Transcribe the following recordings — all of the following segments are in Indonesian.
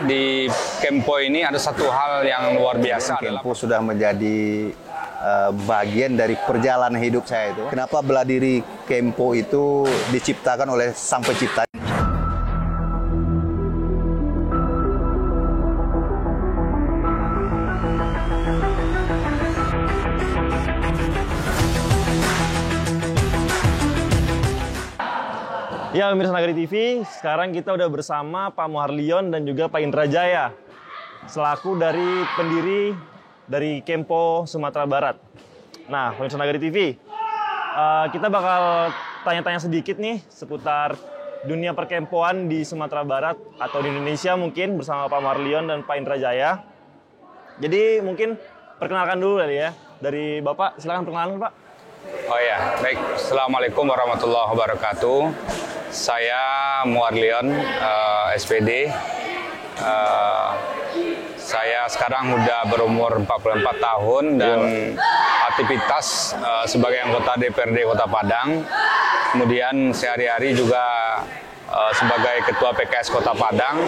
Di Kempo ini ada satu hal yang luar biasa. Kempo sudah menjadi bagian dari perjalanan hidup saya itu. Kenapa bela diri Kempo itu diciptakan oleh Sang Pencipta? Ya, pemirsa Nagari TV, sekarang kita udah bersama Pak Muharlion dan juga Pak Indra Jaya, selaku dari pendiri dari Kempo Sumatera Barat. Nah, pemirsa Nagari TV, kita bakal tanya-tanya sedikit nih seputar dunia perkempoan di Sumatera Barat atau di Indonesia mungkin bersama Pak Muharlion dan Pak Indra Jaya. Jadi mungkin perkenalkan dulu kali ya, dari Bapak, silakan perkenalan Pak. Oh ya, baik. Assalamualaikum warahmatullahi wabarakatuh. Saya Muharlion, SPD. Saya sekarang udah berumur 44 tahun dan aktivitas sebagai anggota DPRD Kota Padang. Kemudian sehari-hari juga sebagai Ketua PKS Kota Padang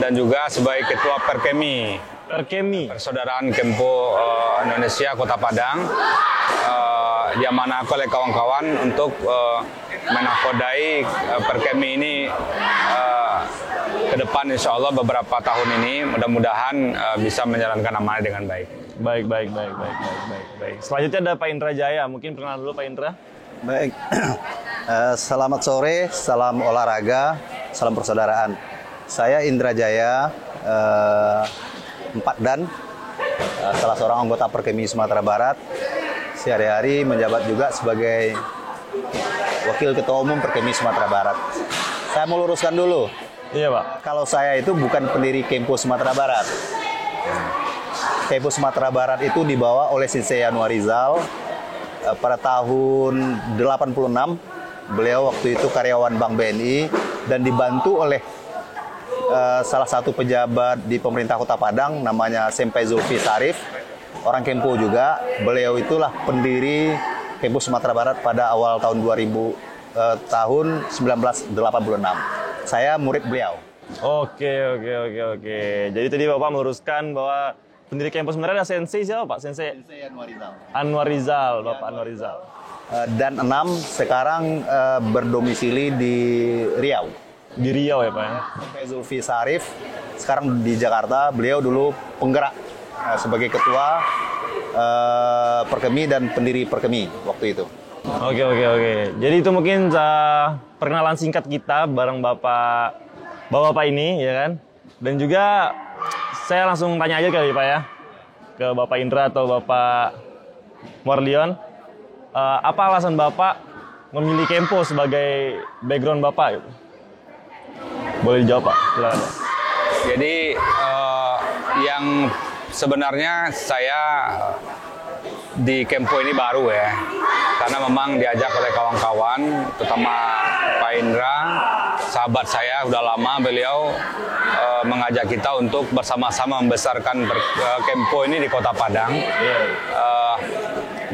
dan juga sebagai Ketua Perkemi. Persaudaraan Kempo Indonesia Kota Padang. Yang mana aku oleh kawan-kawan untuk menakodai Perkemi ini ke depan, insya Allah beberapa tahun ini mudah-mudahan bisa menjalankan amanah dengan baik. Baik. Selanjutnya ada Pak Indra Jaya, mungkin perkenalan dulu Pak Indra. Baik, selamat sore, salam olahraga, salam persaudaraan. Saya Indra Jaya, 4 dan salah seorang anggota Perkemi Sumatera Barat. Sehari-hari menjabat juga sebagai Wakil Ketua Umum Perkemi Sumatera Barat. Saya mau luruskan dulu. Iya Pak. Kalau saya itu bukan pendiri Kempo Sumatera Barat. Kempo Sumatera Barat itu dibawa oleh Sensei Anwarizal pada tahun 86. Beliau waktu itu karyawan Bank BNI dan dibantu oleh salah satu pejabat di pemerintah Kota Padang namanya Senpai Zulfi Sarif. Orang Kempo juga, beliau itulah pendiri Kempo Sumatera Barat pada awal tahun 1986. Saya murid beliau. Oke. Jadi tadi Bapak meluruskan bahwa pendiri Kempo sebenarnya ada Sensei siapa Pak? Sensei Anwarizal, Bapak Anwarizal. Dan 6 sekarang berdomisili di Riau. Di Riau ya Pak ya? Sampai Zulfi Sarif, sekarang di Jakarta. Beliau dulu penggerak sebagai ketua Perkemi dan pendiri Perkemi waktu itu. Oke. Jadi itu mungkin perkenalan singkat kita bareng Bapak ini ya kan. Dan juga saya langsung tanya aja kali Pak ya ke Bapak Indra atau Bapak Muharlion. Apa alasan Bapak memilih Kempo sebagai background Bapak gitu? Boleh dijawab Pak, silakan Pak. Jadi yang sebenarnya saya di Kempo ini baru ya, karena memang diajak oleh kawan-kawan, terutama Pak Indra, sahabat saya udah lama, beliau mengajak kita untuk bersama-sama membesarkan Kempo ini di Kota Padang.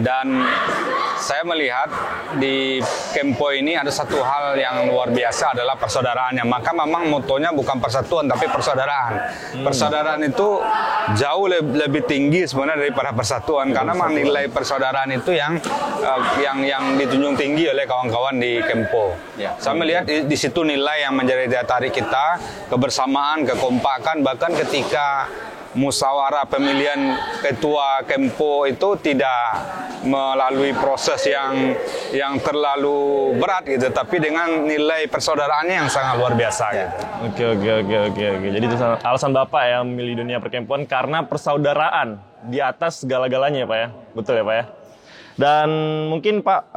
Dan saya melihat di Kempo ini ada satu hal yang luar biasa adalah persaudaraannya. Maka memang motonya bukan persatuan tapi persaudaraan. Persaudaraan itu jauh lebih tinggi sebenarnya daripada persatuan, karena nilai persaudaraan itu yang dijunjung tinggi oleh kawan-kawan di Kempo. Saya melihat di situ nilai yang menjadi daya tarik kita, kebersamaan, kekompakan, bahkan ketika musyawarah pemilihan ketua Kempo itu tidak melalui proses yang terlalu berat gitu, tapi dengan nilai persaudaraannya yang sangat luar biasa gitu. Oke. Jadi itu alasan Bapak ya memilih dunia perkempoan karena persaudaraan di atas segala-galanya ya Pak ya. Betul ya Pak ya. Dan mungkin Pak,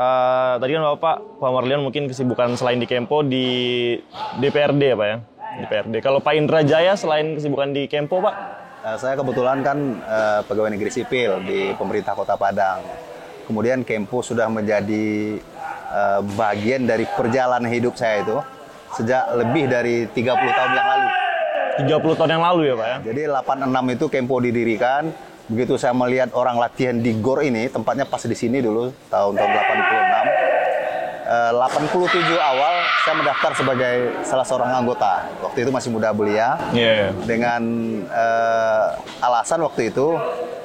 tadi kan Pak Muharlion mungkin kesibukan selain di Kempo di DPRD ya Pak ya. DPRD. Kalau Pak Indra Jaya selain kesibukan di Kempo Pak? Saya kebetulan kan pegawai negeri sipil di pemerintah Kota Padang. Kemudian Kempo sudah menjadi bagian dari perjalanan hidup saya itu sejak lebih dari 30 tahun yang lalu. 30 tahun yang lalu ya Pak ya? Jadi 86 itu Kempo didirikan. Begitu saya melihat orang latihan di GOR ini, tempatnya pas di sini dulu, tahun-tahun 86. 87 awal saya mendaftar sebagai salah seorang anggota. Waktu itu masih muda belia. Dengan alasan waktu itu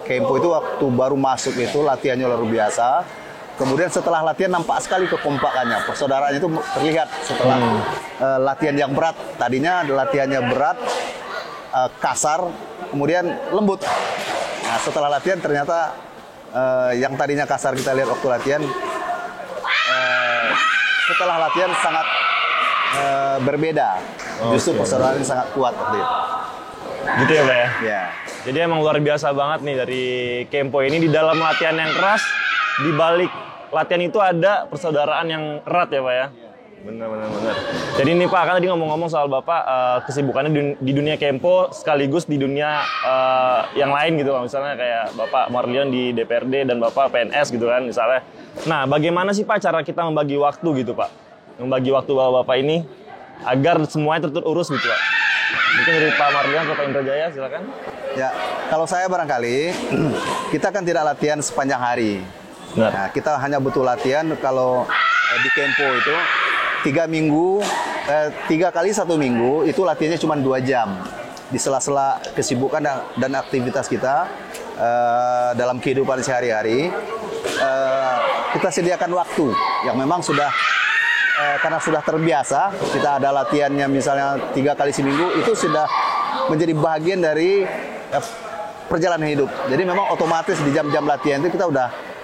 Kempo itu waktu baru masuk itu latihannya luar biasa. Kemudian setelah latihan nampak sekali kekompakannya, persaudaraan itu terlihat setelah latihan yang berat. Tadinya latihannya berat, kasar, kemudian lembut. Nah, setelah latihan ternyata yang tadinya kasar kita lihat waktu latihan, setelah latihan sangat berbeda. Justru persaudaraan ini sangat kuat waktu itu. Gitu ya Pak ya? Ya. Jadi emang luar biasa banget nih dari Kempo ini di dalam latihan yang keras, di balik latihan itu ada persaudaraan yang erat ya Pak ya? Benar. Jadi ini Pak, kan tadi ngomong-ngomong soal Bapak kesibukannya di dunia Kempo sekaligus di dunia yang lain gitu Pak. Misalnya kayak Bapak Marlion di DPRD dan Bapak PNS gitu kan misalnya. Nah, bagaimana sih Pak cara kita membagi waktu gitu Pak? Membagi waktu Bapak ini agar semuanya terurus gitu Pak. Mungkin dari Pak Marlion atau Pak Indrajaya silakan. Ya, kalau saya barangkali kita kan tidak latihan sepanjang hari. Benar. Nah, kita hanya butuh latihan kalau di Kempo itu 3 kali 1 minggu itu latihannya cuma 2 jam. Di sela-sela kesibukan dan aktivitas kita dalam kehidupan sehari-hari, kita sediakan waktu yang memang sudah karena sudah terbiasa, kita ada latihannya misalnya 3 kali seminggu, itu sudah menjadi bagian dari perjalanan hidup. Jadi memang otomatis di jam-jam latihan itu kita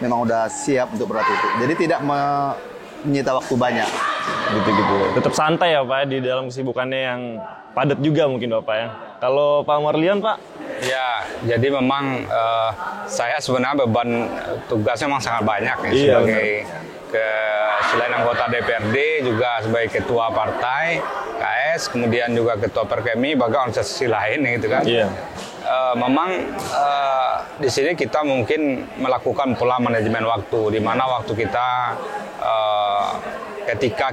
memang udah siap untuk berlatih itu. Jadi tidak menyita waktu banyak. Gitu. Tetap santai ya Pak di dalam kesibukannya yang padat juga mungkin Bapak ya. Kalau Pak Marlion Pak? Ya, jadi memang saya sebenarnya beban tugasnya memang sangat banyak ya, Iya, sebagai selain anggota DPRD juga sebagai ketua partai KS, kemudian juga ketua Perkemi, bahkan organisasi lain gitu kan. Iya. Memang di sini kita mungkin melakukan pola manajemen waktu, di mana waktu kita ketika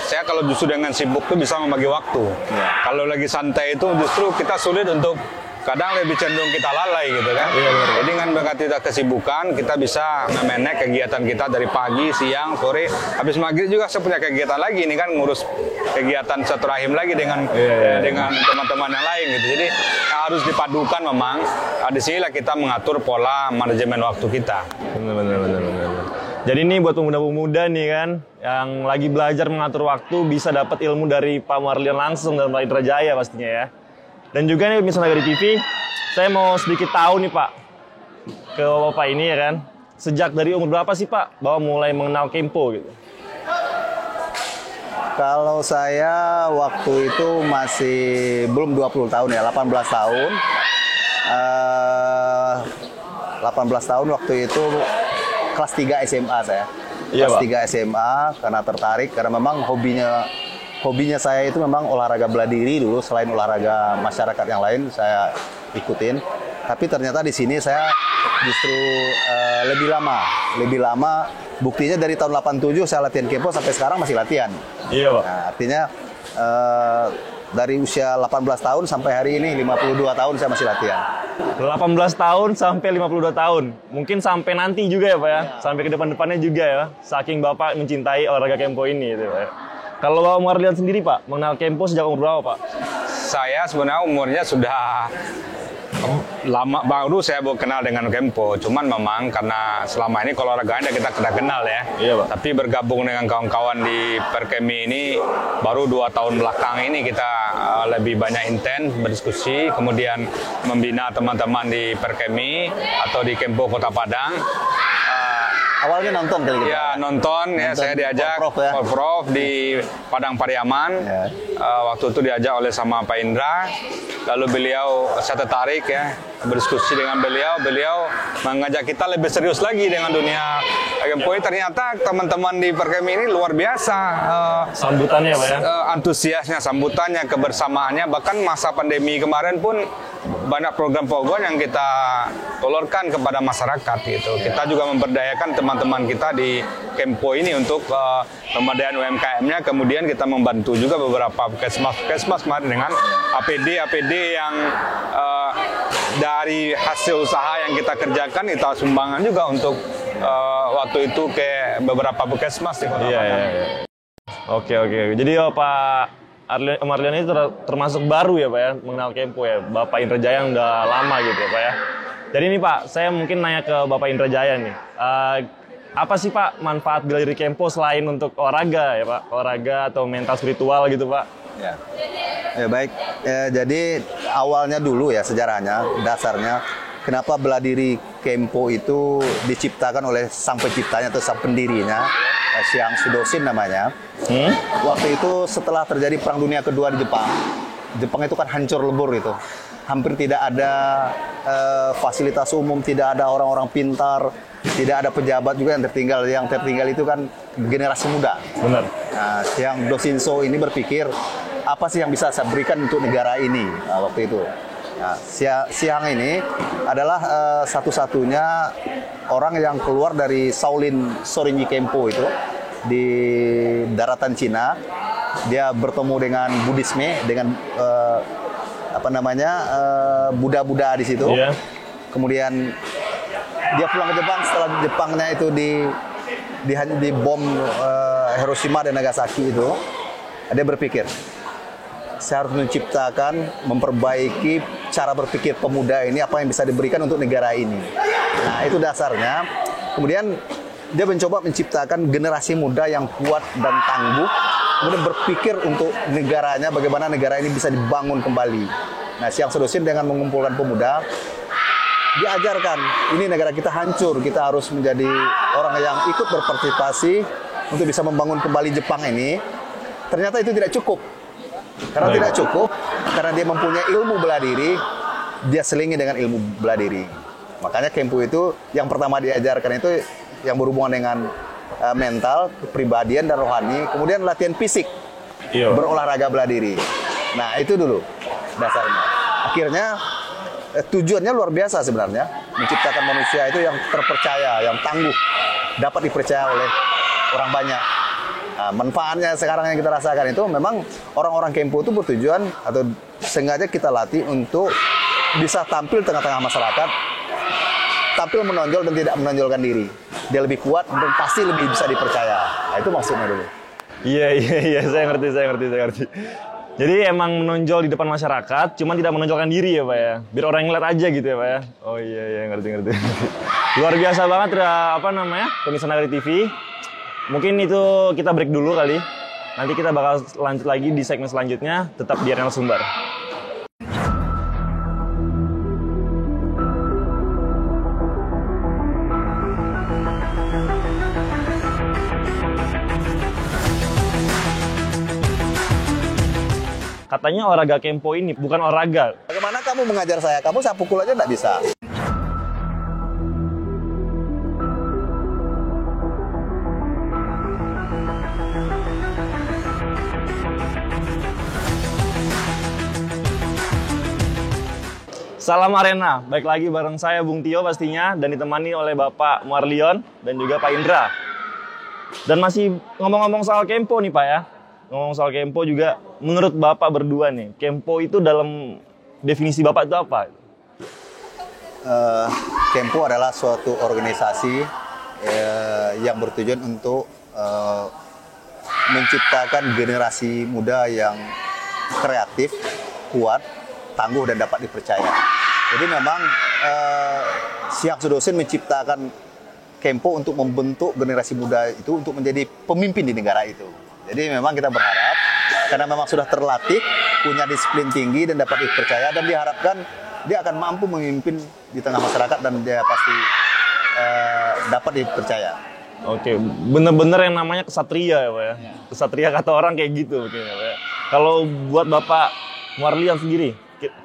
saya kalau justru dengan sibuk tuh bisa membagi waktu. Kalau lagi santai itu justru kita sulit untuk kadang lebih cenderung kita lalai gitu kan. Jadi dengan berkat kita kesibukan, kita bisa memanage kegiatan kita dari pagi, siang, sore, habis maghrib juga saya punya kegiatan lagi ini kan, ngurus kegiatan silaturahim lagi dengan teman-teman yang lain gitu. Jadi harus dipadukan memang. Di sinilah kita mengatur pola manajemen waktu kita. Benar. Jadi ini buat pemuda-pemuda nih kan yang lagi belajar mengatur waktu bisa dapat ilmu dari Pak Marlion langsung dan Pak Indrajaya pastinya ya. Dan juga nih Pemirsa Nagari TV, saya mau sedikit tahu nih Pak ke Bapak ini ya kan. Sejak dari umur berapa sih Pak Bapak mulai mengenal Kempo gitu? Kalau saya waktu itu masih belum 20 tahun ya, 18 tahun. 18 tahun waktu itu kelas 3 SMA saya. Iya, kelas Pak. 3 SMA karena tertarik, karena memang hobinya saya itu memang olahraga bela diri dulu, selain olahraga masyarakat yang lain saya ikutin. Tapi ternyata di sini saya justru lebih lama. Buktinya dari tahun 87 saya latihan Kempo sampai sekarang masih latihan. Iya Pak. Nah, artinya dari usia 18 tahun sampai hari ini 52 tahun saya masih latihan. 18 tahun sampai 52 tahun. Mungkin sampai nanti juga ya Pak ya. Sampai ke depan-depannya juga ya. Saking Bapak mencintai olahraga Kempo ini gitu Pak ya. Kalau Bapak Marlion sendiri Pak, mengenal Kempo sejak umur berapa Pak? Saya sebenarnya umurnya sudah lama baru saya kenal dengan Kempo. Cuman memang karena selama ini kalau olahraganya kita kenal ya. Iya, Pak. Tapi bergabung dengan kawan-kawan di Perkemi ini baru 2 tahun belakang ini kita lebih banyak intens berdiskusi, kemudian membina teman-teman di Perkemi atau di Kempo Kota Padang. Awalnya nonton kali gitu. Ya nonton ya, saya diajak Prof di Padang Pariaman. Ya. Waktu itu diajak oleh sama Pak Indra. Lalu beliau, saya tertarik ya, berdiskusi dengan beliau mengajak kita lebih serius lagi dengan dunia Kempo. Ternyata teman-teman di Perkemi ini luar biasa. Sambutannya Pak ya? Antusiasnya, sambutannya, kebersamaannya. Bahkan masa pandemi kemarin pun banyak program-program yang kita tolorkan kepada masyarakat gitu. Kita juga memberdayakan teman-teman kita di Kempo ini untuk pemberdayaan UMKM-nya. Kemudian kita membantu juga beberapa puskesmas kemarin dengan APD yang dari hasil usaha yang kita kerjakan kita sumbangan juga untuk waktu itu ke beberapa puskesmas di Kota Iya, Padang. iya, iya. Oke. Jadi Pak Marlion ini termasuk baru ya Pak ya, mengenal Kempo ya. Bapak Indra Jaya yang udah lama gitu ya Pak ya. Jadi ini Pak, saya mungkin nanya ke Bapak Indra Jaya nih. Apa sih Pak manfaat bela diri Kempo selain untuk olahraga ya Pak? Olahraga atau mental spiritual gitu Pak? Ya baik, jadi awalnya dulu ya sejarahnya, dasarnya kenapa bela diri Kempo itu diciptakan oleh sang penciptanya atau sang pendirinya, Siang Sudosin namanya. Waktu itu setelah terjadi Perang Dunia Kedua di Jepang, Jepang itu kan hancur lebur itu. Hampir tidak ada fasilitas umum, tidak ada orang-orang pintar, tidak ada pejabat juga yang tertinggal. Yang tertinggal itu kan generasi muda. Benar. Nah, Siang Dosinso ini berpikir, apa sih yang bisa saya berikan untuk negara ini waktu itu. Nah, Siang ini adalah satu-satunya orang yang keluar dari Shaolin Shorinji Kempo itu di daratan Cina. Dia bertemu dengan Buddhisme, dengan Buddha-Buddha di situ. Iya. Kemudian dia pulang ke Jepang. Setelah Jepangnya itu di bom Hiroshima dan Nagasaki itu, dia berpikir, saya harus menciptakan, memperbaiki cara berpikir pemuda ini, apa yang bisa diberikan untuk negara ini. Nah, itu dasarnya. Kemudian dia mencoba menciptakan generasi muda yang kuat dan tangguh, kemudian berpikir untuk negaranya, bagaimana negara ini bisa dibangun kembali. Nah, Siang Sudosin dengan mengumpulkan pemuda, diajarkan, ini negara kita hancur, kita harus menjadi orang yang ikut berpartisipasi untuk bisa membangun kembali Jepang ini. Ternyata itu tidak cukup. Karena tidak cukup, karena dia mempunyai ilmu bela diri, dia selingi dengan ilmu bela diri. Makanya Kempo itu yang pertama diajarkan itu yang berhubungan dengan mental, kepribadian dan rohani, kemudian latihan fisik, berolahraga bela diri. Nah, itu dulu dasarnya. Akhirnya tujuannya luar biasa sebenarnya, menciptakan manusia itu yang terpercaya, yang tangguh, dapat dipercaya oleh orang banyak. Nah, manfaatnya sekarang yang kita rasakan itu memang orang-orang Kempo itu bertujuan atau sengaja kita latih untuk bisa tampil tengah-tengah masyarakat, tampil menonjol dan tidak menonjolkan diri. Dia lebih kuat dan pasti lebih bisa dipercaya. Nah, itu maksudnya dulu. Iya, saya ngerti. Jadi emang menonjol di depan masyarakat, cuman tidak menonjolkan diri ya Pak ya. Biar orang yang ngeliat aja gitu ya Pak ya. Oh iya, ngerti. Luar biasa banget pemirsa Nagari TV. Mungkin itu kita break dulu kali. Nanti kita bakal lanjut lagi di segmen selanjutnya. Tetap di Arena Sumbar. Katanya olahraga Kempo ini bukan olahraga. Bagaimana kamu mengajar saya? Kamu saya pukul aja nggak bisa. Salam Arena, baik lagi bareng saya Bung Tio pastinya, dan ditemani oleh Bapak Marlion dan juga Pak Indra. Dan masih ngomong-ngomong soal Kempo nih Pak ya, ngomong soal Kempo juga, menurut Bapak berdua nih, Kempo itu dalam definisi Bapak itu apa? Kempo adalah suatu organisasi yang bertujuan untuk menciptakan generasi muda yang kreatif, kuat, tangguh dan dapat dipercaya. Jadi memang Siang Sudosin menciptakan Kempo untuk membentuk generasi muda itu untuk menjadi pemimpin di negara itu. Jadi memang kita berharap, karena memang sudah terlatih, punya disiplin tinggi dan dapat dipercaya, dan diharapkan dia akan mampu memimpin di tengah masyarakat dan dia pasti dapat dipercaya. Oke, bener-bener yang namanya kesatria ya Pak ya. Kesatria kata orang kayak gitu ya Pak ya. Kalau buat Bapak Marlion sendiri,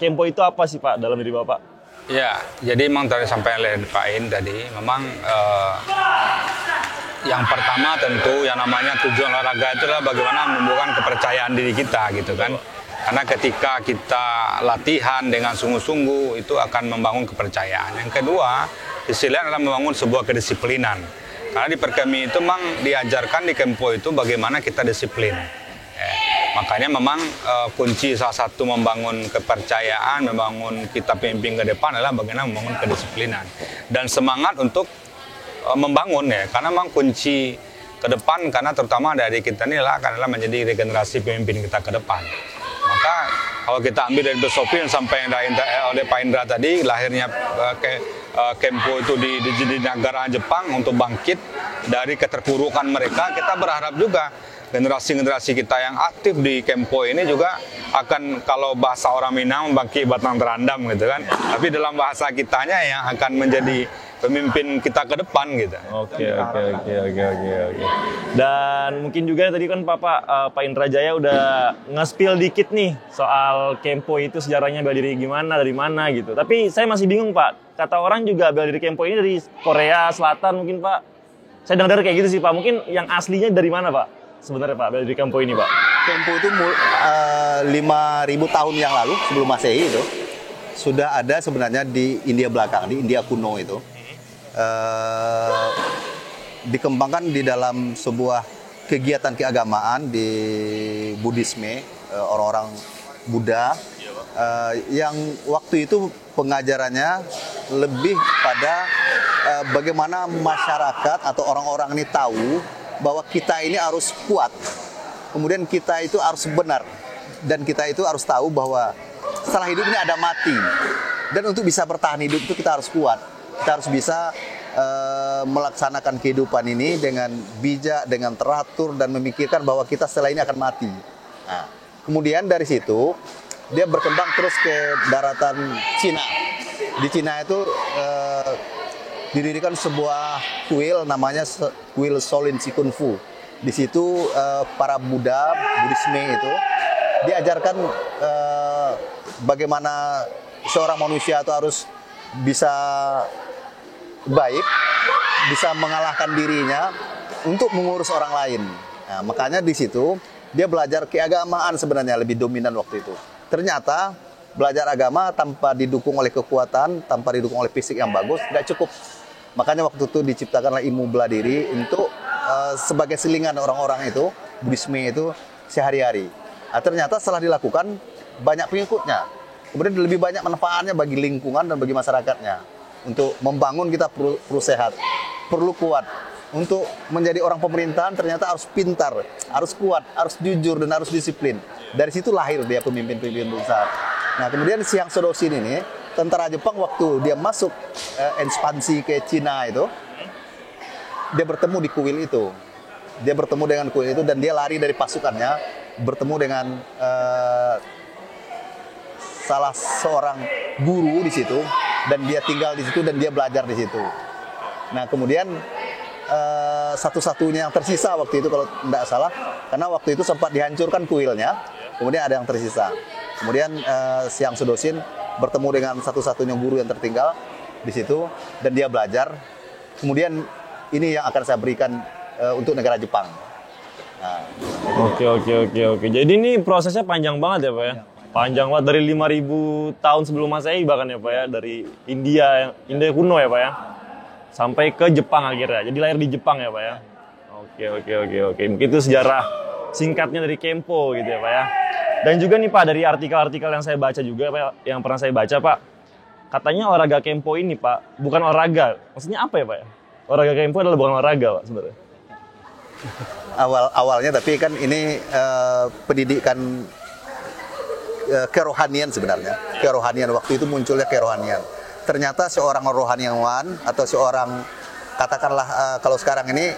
Kempo itu apa sih Pak dalam diri Bapak? Ya, jadi memang tadi sampai oleh Pak In tadi, memang yang pertama tentu yang namanya tujuan olahraga itu adalah bagaimana menumbuhkan kepercayaan diri kita gitu kan. Karena ketika kita latihan dengan sungguh-sungguh itu akan membangun kepercayaan. Yang kedua, sisi lain adalah membangun sebuah kedisiplinan. Karena di Perkemi itu memang diajarkan di Kempo itu bagaimana kita disiplin. Makanya memang kunci salah satu membangun kepercayaan, membangun kita pemimpin ke depan adalah bagaimana membangun kedisiplinan dan semangat untuk membangun ya, karena memang kunci ke depan, karena terutama dari kita ini adalah menjadi regenerasi pemimpin kita ke depan. Maka kalau kita ambil dari filosofi yang sampai oleh Pak Indra tadi, lahirnya Kempo itu di negara Jepang untuk bangkit dari keterpurukan mereka, kita berharap juga generasi-generasi kita yang aktif di Kempo ini juga akan, kalau bahasa orang Minang, bangkit batang terandam gitu kan. Tapi dalam bahasa kitanya yang akan menjadi pemimpin kita ke depan gitu. Oke. Dan mungkin juga tadi kan Pak Indra Jaya udah nge-spill dikit nih soal Kempo itu sejarahnya bela diri gimana, dari mana gitu. Tapi saya masih bingung Pak, kata orang juga bela diri Kempo ini dari Korea Selatan mungkin Pak. Saya dengar kayak gitu sih Pak, mungkin yang aslinya dari mana Pak? Sebenarnya Pak, bela diri Kempo ini Pak? Kempo itu 5.000 tahun yang lalu sebelum Masehi itu sudah ada sebenarnya di India belakang, di India kuno itu. Dikembangkan di dalam sebuah kegiatan keagamaan di Buddhisme, orang-orang Buddha, yang waktu itu pengajarannya lebih pada bagaimana masyarakat atau orang-orang ini tahu bahwa kita ini harus kuat, kemudian kita itu harus benar, dan kita itu harus tahu bahwa setelah hidup ini ada mati, dan untuk bisa bertahan hidup itu kita harus kuat, kita harus bisa melaksanakan kehidupan ini dengan bijak, dengan teratur, dan memikirkan bahwa kita setelah ini akan mati. Nah, kemudian dari situ dia berkembang terus ke daratan Cina. Di Cina itu didirikan sebuah kuil namanya kuil Shaolin Kung Fu. Di situ para Buddhisme itu diajarkan bagaimana seorang manusia itu harus bisa baik, bisa mengalahkan dirinya untuk mengurus orang lain. Nah, makanya di situ dia belajar keagamaan sebenarnya lebih dominan waktu itu. Ternyata belajar agama tanpa didukung oleh kekuatan, tanpa didukung oleh fisik yang bagus, tidak cukup. Makanya waktu itu diciptakanlah ilmu bela diri untuk sebagai selingan orang-orang itu, Buddhisme itu sehari-hari. Nah, ternyata setelah dilakukan banyak pengikutnya. Kemudian lebih banyak manfaatnya bagi lingkungan dan bagi masyarakatnya. Untuk membangun kita perlu sehat, perlu kuat. Untuk menjadi orang pemerintahan ternyata harus pintar, harus kuat, harus jujur, dan harus disiplin. Dari situ lahir dia pemimpin-pemimpin besar. Nah, kemudian Siang Sodosin ini, tentara Jepang waktu dia masuk ekspansi ke Cina itu, dia bertemu di kuil itu. Dia bertemu dengan kuil itu dan dia lari dari pasukannya, bertemu dengan salah seorang guru di situ, dan dia tinggal di situ dan dia belajar di situ. Nah, kemudian satu-satunya yang tersisa waktu itu kalau tidak salah, karena waktu itu sempat dihancurkan kuilnya, kemudian ada yang tersisa. Kemudian Siang Sodosin bertemu dengan satu-satunya guru yang tertinggal di situ dan dia belajar. Kemudian ini yang akan saya berikan untuk negara Jepang. Nah, Oke. Jadi ini prosesnya panjang banget ya Pak ya? Panjang banget, dari 5.000 tahun sebelum Masehi bahkan ya Pak ya, dari India kuno ya Pak ya, sampai ke Jepang akhirnya. Jadi lahir di Jepang ya Pak ya? Oke. Mungkin itu sejarah singkatnya dari Kempo gitu ya Pak ya. Dan juga nih Pak, dari artikel-artikel yang saya baca juga Pak, yang pernah saya baca Pak, katanya olahraga Kempo ini Pak, bukan olahraga. Maksudnya apa ya Pak ya? Olahraga Kempo adalah bukan olahraga Pak sebenarnya. Awalnya tapi kan ini pendidikan kerohanian sebenarnya. Kerohanian, waktu itu munculnya kerohanian. Ternyata seorang rohaniawan atau seorang, katakanlah kalau sekarang ini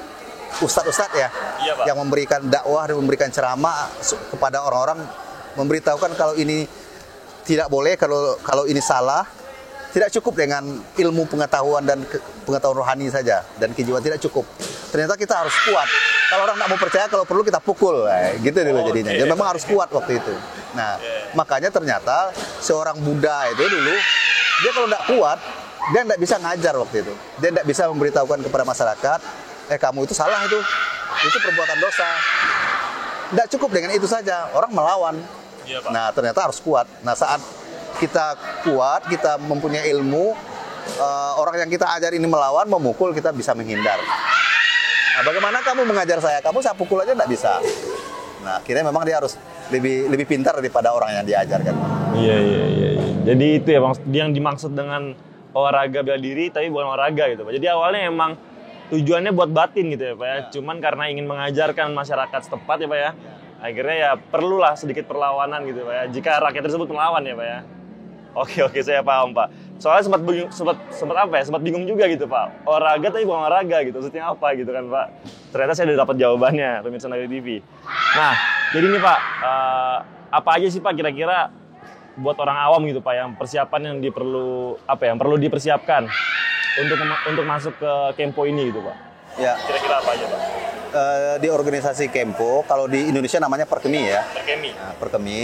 ustadz-ustadz ya, iya, Pak, yang memberikan dakwah dan memberikan ceramah kepada orang-orang, memberitahukan kalau ini tidak boleh, kalau ini salah. Tidak cukup dengan ilmu pengetahuan dan pengetahuan rohani saja dan kejiwaan, tidak cukup. Ternyata kita harus kuat. Kalau orang tidak mau percaya, kalau perlu kita pukul, gitu dulu jadinya. Jadi memang harus kuat waktu itu. Nah, makanya ternyata seorang Buddha itu dulu, dia kalau tidak kuat, dia tidak bisa ngajar waktu itu. Dia tidak bisa memberitahukan kepada masyarakat, kamu itu salah itu perbuatan dosa. Tidak cukup dengan itu saja, orang melawan. Iya, Pak. Nah, ternyata harus kuat. Nah, saat kita kuat, kita mempunyai ilmu, orang yang kita ajar ini melawan, memukul, kita bisa menghindar. Nah, bagaimana kamu mengajar saya? Saya pukul aja tidak bisa. Nah, akhirnya memang dia harus lebih pintar daripada orang yang diajarkan. Iya. Jadi itu ya yang dimaksud dengan olahraga bela diri, tapi bukan olahraga gitu Pak. Jadi awalnya emang tujuannya buat batin gitu ya Pak ya. Cuman karena ingin mengajarkan masyarakat setempat ya Pak ya. Akhirnya ya perlulah sedikit perlawanan gitu Pak ya. Jika rakyat tersebut melawan ya Pak ya. Oke, saya paham Pak. Soalnya sempat apa ya? Sempat bingung juga gitu Pak. Olahraga tapi bukan olahraga gitu. Maksudnya apa gitu kan Pak? Ternyata saya udah dapat jawabannya, pemirsa Nagari TV. Nah, jadi nih Pak, apa aja sih Pak kira-kira buat orang awam gitu Pak yang persiapan yang perlu dipersiapkan untuk masuk ke Kempo ini gitu Pak? Ya. Kira-kira apa aja Pak? Di organisasi Kempo, kalau di Indonesia namanya Perkemi ya. Perkemi. Nah, Perkemi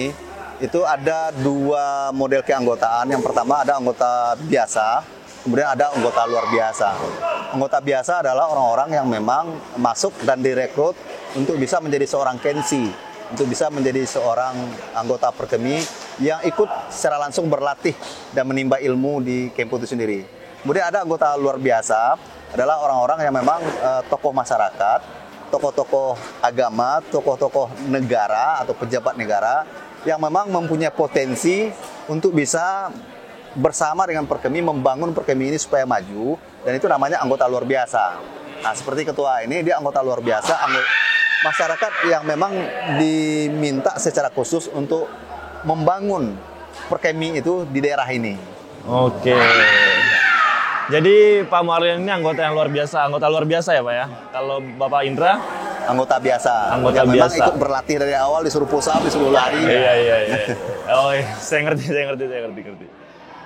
itu ada 2 model keanggotaan. Yang pertama ada anggota biasa, kemudian ada anggota luar biasa. Anggota biasa adalah orang-orang yang memang masuk dan direkrut untuk bisa menjadi seorang Kensi, untuk bisa menjadi seorang anggota Perkemi yang ikut secara langsung berlatih dan menimba ilmu di Kempo itu sendiri. Kemudian ada anggota luar biasa, adalah orang-orang yang memang tokoh masyarakat, tokoh-tokoh agama, tokoh-tokoh negara atau pejabat negara yang memang mempunyai potensi untuk bisa bersama dengan Perkemi membangun Perkemi ini supaya maju, dan itu namanya anggota luar biasa. Nah, seperti ketua ini dia anggota luar biasa, masyarakat yang memang diminta secara khusus untuk membangun Perkemi itu di daerah ini. Oke. Jadi Pak Muharlion ini anggota luar biasa ya Pak ya. Kalau Bapak Indra Anggota biasa, Anggota yang memang biasa. ikut berlatih dari awal, disuruh push up, disuruh lari. Iya. Oh, iya. Saya ngerti.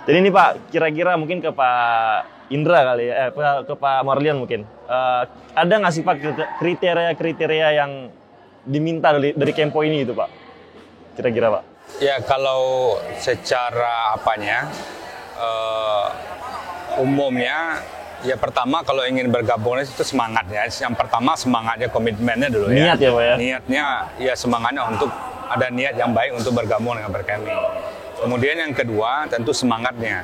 Jadi ini Pak, kira-kira mungkin ke Pak Indra kali ya, ke Pak Muharlion mungkin. Ada nggak sih Pak kriteria yang diminta dari Kempo ini itu Pak? Kira-kira Pak? Ya kalau secara umumnya ya pertama kalau ingin bergabung itu semangatnya. Yang pertama semangatnya, komitmennya dulu ya. Niat ya Pak ya? Niatnya ya semangatnya untuk ada niat yang baik untuk bergabung dengan Perkemi. Kemudian yang kedua tentu semangatnya.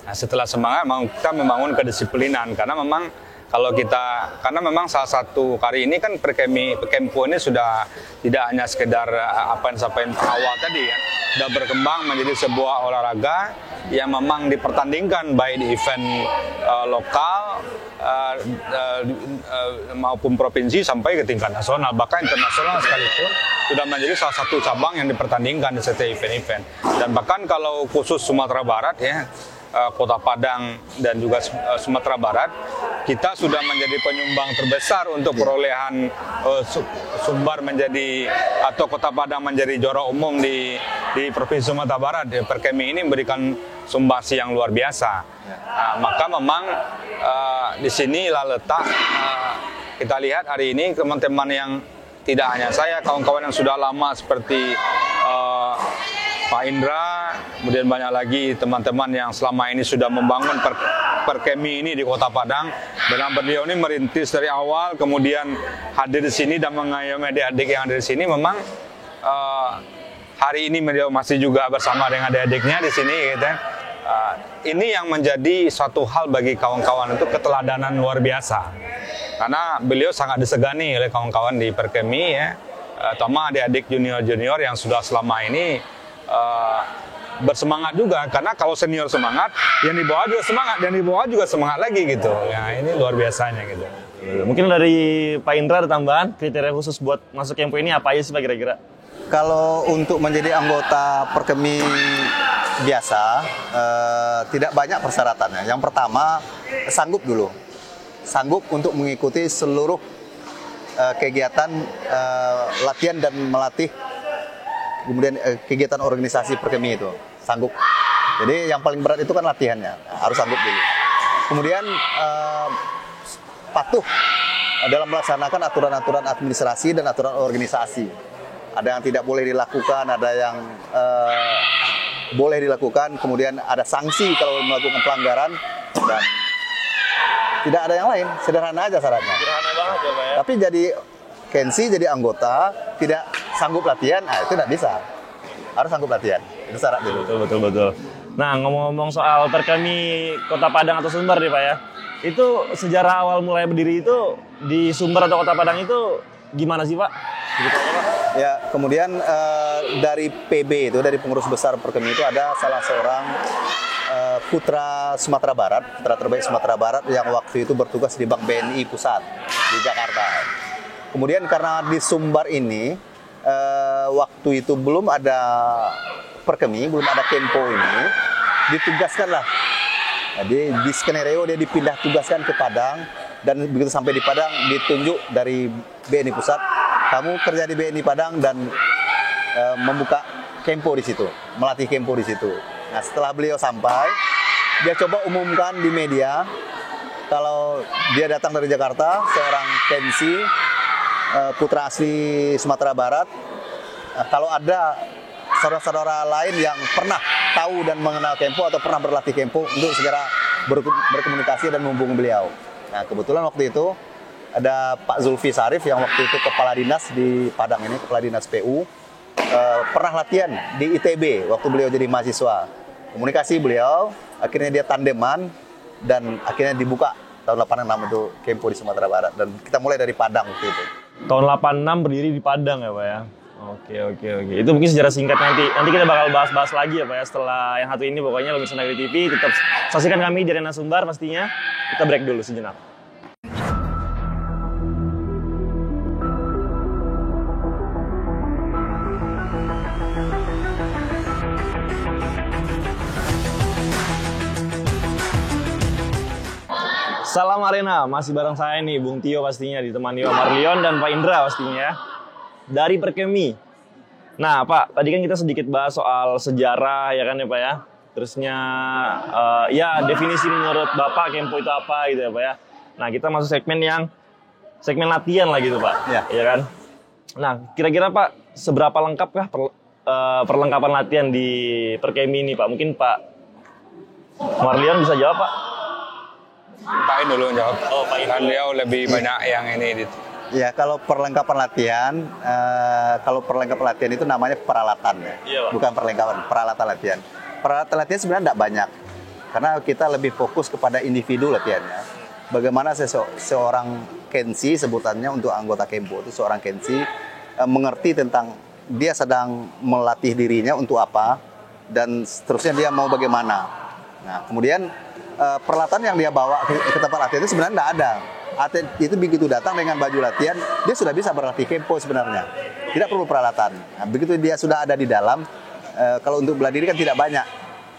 Nah setelah semangat kita membangun kedisiplinan karena memang karena memang salah satu hari ini kan Kempo ini sudah tidak hanya sekedar apa yang sampai awal tadi ya, sudah berkembang menjadi sebuah olahraga yang memang dipertandingkan baik di event lokal maupun provinsi sampai ke tingkat nasional, bahkan internasional sekalipun sudah menjadi salah satu cabang yang dipertandingkan di setiap event-event. Dan bahkan kalau khusus Sumatera Barat ya, Kota Padang dan juga Sumatera Barat, kita sudah menjadi penyumbang terbesar untuk perolehan Sumbar menjadi atau Kota Padang menjadi juara umum di Provinsi Sumatera Barat. Perkemi ini memberikan sumbangsi yang luar biasa. Maka memang di sinilah letak kita lihat hari ini teman-teman yang tidak hanya saya, kawan-kawan yang sudah lama seperti Pak Indra, kemudian banyak lagi teman-teman yang selama ini sudah membangun Perkemi ini di Kota Padang. Dan beliau ini merintis dari awal, kemudian hadir di sini dan mengayomi adik-adik yang ada di sini. Memang hari ini beliau masih juga bersama dengan adik-adiknya di sini, gitu. Ini yang menjadi suatu hal bagi kawan-kawan itu keteladanan luar biasa. Karena beliau sangat disegani oleh kawan-kawan di Perkemi ya, terutama adik-adik junior-junior yang sudah selama ini bersemangat juga, karena kalau senior semangat, yang di bawah juga semangat, yang di bawah juga semangat lagi gitu. Ya ini luar biasanya gitu. Mungkin dari Pak Indra ada tambahan kriteria khusus buat masuk Kempo ini apa aja sih Pak kira-kira? Kalau untuk menjadi anggota Perkemi biasa, tidak banyak persyaratannya. Yang pertama, sanggup dulu. Sanggup untuk mengikuti seluruh kegiatan latihan dan melatih, kemudian kegiatan organisasi Perkemi itu. Sanggup. Jadi yang paling berat itu kan latihannya, harus sanggup dulu. Kemudian patuh dalam melaksanakan aturan-aturan administrasi dan aturan organisasi. Ada yang tidak boleh dilakukan, ada yang boleh dilakukan, kemudian ada sanksi kalau melakukan pelanggaran, dan tidak ada yang lain, sederhana aja syaratnya. Sederhana banget ya Pak ya? Tapi jadi Kensi, jadi anggota, tidak sanggup latihan, itu tidak bisa. Harus sanggup latihan, itu syarat dulu. Betul. Nah, ngomong-ngomong soal Perkemi Kota Padang atau Sumbar nih Pak ya, itu sejarah awal mulai berdiri itu di Sumbar atau Kota Padang itu gimana sih Pak? Gitu, Pak? Ya, kemudian dari PB itu, dari pengurus besar Perkemi itu ada salah seorang putra Sumatera Barat, putra terbaik Sumatera Barat yang waktu itu bertugas di Bank BNI Pusat di Jakarta. Kemudian karena di Sumbar ini waktu itu belum ada Perkemi, belum ada Kempo ini, ditugaskanlah. Jadi di skenario dia dipindah tugaskan ke Padang, dan begitu sampai di Padang ditunjuk dari BNI Pusat, kamu kerja di BNI Padang dan membuka Kempo di situ, melatih Kempo di situ. Nah, setelah beliau sampai, dia coba umumkan di media kalau dia datang dari Jakarta, seorang Kensi, putra asli Sumatera Barat. Kalau ada saudara-saudara lain yang pernah tahu dan mengenal Kempo atau pernah berlatih Kempo, untuk segera berkomunikasi dan menghubungi beliau. Nah, kebetulan waktu itu ada Pak Zulfi Sarif yang waktu itu kepala dinas di Padang ini, kepala dinas PU, pernah latihan di ITB waktu beliau jadi mahasiswa. Komunikasi beliau, akhirnya dia tandeman, dan akhirnya dibuka tahun 86 itu Kempo di Sumatera Barat, dan kita mulai dari Padang waktu itu. Tahun 86 berdiri di Padang ya Pak ya? Oke. Itu mungkin sejarah singkat nanti kita bakal bahas-bahas lagi ya Pak ya, setelah yang satu ini. Pokoknya Pemirsa Nagari TV tetap saksikan kami di Arena Sumbar pastinya. Kita break dulu sejenak. Salam Arena, masih bareng saya nih, Bung Tio pastinya, ditemani Pak Marlion dan Pak Indra pastinya, dari Perkemi. Nah Pak, tadi kan kita sedikit bahas soal sejarah ya kan ya Pak ya, terusnya ya definisi menurut Bapak Kempo itu apa gitu ya Pak ya. Nah kita masuk segmen latihan lah gitu Pak, ya kan. Nah kira-kira Pak, seberapa lengkapkah perlengkapan latihan di Perkemi ini Pak? Mungkin Pak Marlion bisa jawab Pak? Pak In dulu jawab. Oh, Pak In Kan dulu. dia lebih banyak yang ini. Ya, kalau perlengkapan latihan itu namanya peralatan ya. Iya, Pak. Bukan peralatan latihan. Peralatan latihan sebenarnya tidak banyak. Karena kita lebih fokus kepada individu latihannya. Bagaimana seorang Kensi, sebutannya untuk anggota Kempo itu seorang Kensi mengerti tentang dia sedang melatih dirinya untuk apa, dan seterusnya dia mau bagaimana. Nah, kemudian peralatan yang dia bawa ke tempat latihan itu sebenarnya tidak ada. Atlet itu begitu datang dengan baju latihan, dia sudah bisa berlatih Kempo sebenarnya. Tidak perlu peralatan. Nah, begitu dia sudah ada di dalam, kalau untuk bela diri kan tidak banyak.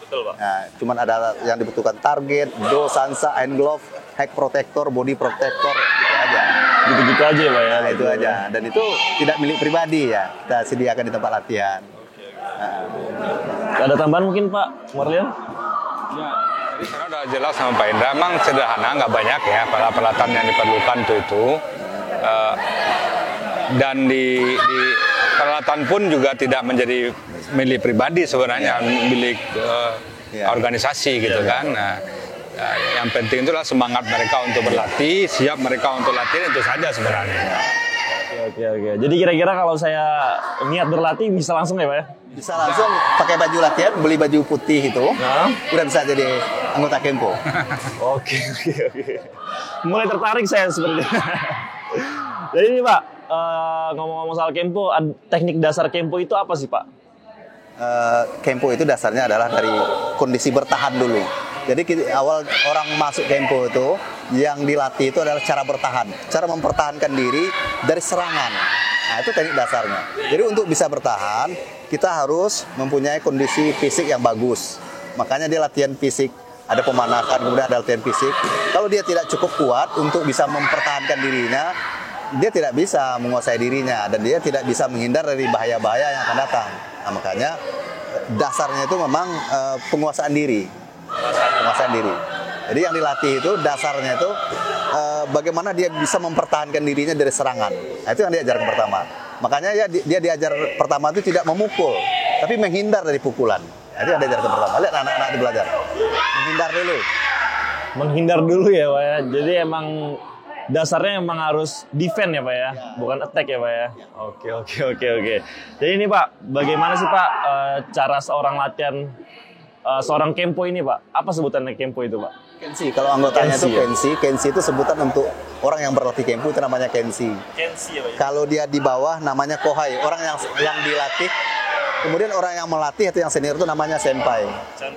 Betul Pak. Nah, cuman ada yang dibutuhkan target, do, sansa, hand glove, head protector, body protector, gitu aja. Gitu-gitu aja ya Pak ya. Nah, itu aja. Dan itu tidak milik pribadi ya, kita sediakan di tempat latihan. Ada tambahan mungkin Pak Marlion? Ya, tadi karena udah jelas sama Pak Indra, emang sederhana, nggak banyak ya peralatan yang diperlukan itu. Dan di peralatan pun juga tidak menjadi milik pribadi sebenarnya, milik organisasi gitu kan. Nah, yang penting itulah semangat mereka untuk berlatih, siap mereka untuk latihan, itu saja sebenarnya. Oke. Jadi kira-kira kalau saya niat berlatih bisa langsung ya Pak ya? Bisa langsung pakai baju latihan, beli baju putih itu, udah bisa jadi anggota Kempo. Oke. Mulai tertarik saya sepertinya. Jadi ini Pak, ngomong-ngomong soal Kempo, teknik dasar Kempo itu apa sih Pak? Kempo itu dasarnya adalah dari kondisi bertahan dulu. Jadi awal orang masuk Kempo itu, yang dilatih itu adalah cara bertahan, cara mempertahankan diri dari serangan. Nah, itu teknik dasarnya. Jadi untuk bisa bertahan, kita harus mempunyai kondisi fisik yang bagus. Makanya dia latihan fisik, ada pemanasan, kemudian ada latihan fisik. Kalau dia tidak cukup kuat untuk bisa mempertahankan dirinya, dia tidak bisa menguasai dirinya, dan dia tidak bisa menghindar dari bahaya-bahaya yang akan datang. Nah, makanya dasarnya itu memang penguasaan diri. Penguasaan diri. Jadi yang dilatih itu dasarnya itu bagaimana dia bisa mempertahankan dirinya dari serangan. Nah, itu yang diajarkan pertama. Makanya ya dia diajar pertama itu tidak memukul, tapi menghindar dari pukulan. Nah, itu yang diajarkan pertama. Lihat anak-anak itu belajar. Menghindar dulu. Menghindar dulu ya Pak ya. Jadi emang dasarnya emang harus defend ya Pak ya, bukan attack ya Pak ya. Oke. Jadi ini Pak, bagaimana sih Pak cara seorang latihan seorang Kempo ini Pak? Apa sebutannya Kempo itu Pak? Kensi, kalau anggotanya Kensi, itu ya? Kensi. Kensi itu sebutan untuk orang yang berlatih Kempo itu namanya Kensi. Kensi ya Pak ya? Kalau dia di bawah namanya Kohai, orang yang dilatih Kemudian orang yang melatih atau yang senior itu namanya senpai.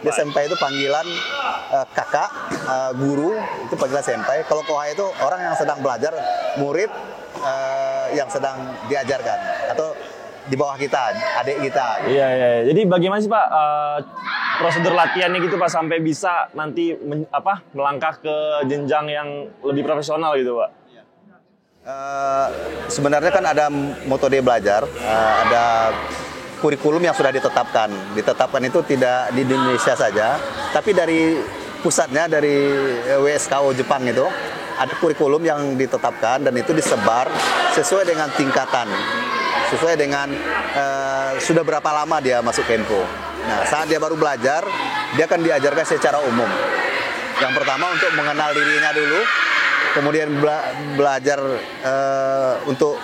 Dia senpai itu panggilan kakak, guru, itu panggilan senpai. Kalau kohai itu orang yang sedang belajar, murid yang sedang diajarkan atau di bawah kita, adik kita. Iya, iya. Jadi bagaimana sih Pak prosedur latihannya gitu Pak sampai bisa nanti melangkah ke jenjang yang lebih profesional gitu Pak? Sebenarnya kan ada metode belajar, ada kurikulum yang sudah ditetapkan. Ditetapkan itu tidak di Indonesia saja, tapi dari pusatnya, dari WSKO Jepang itu, ada kurikulum yang ditetapkan dan itu disebar sesuai dengan tingkatan. Sesuai dengan sudah berapa lama dia masuk Kempo. Nah, saat dia baru belajar, dia akan diajarkan secara umum. Yang pertama untuk mengenal dirinya dulu, kemudian belajar untuk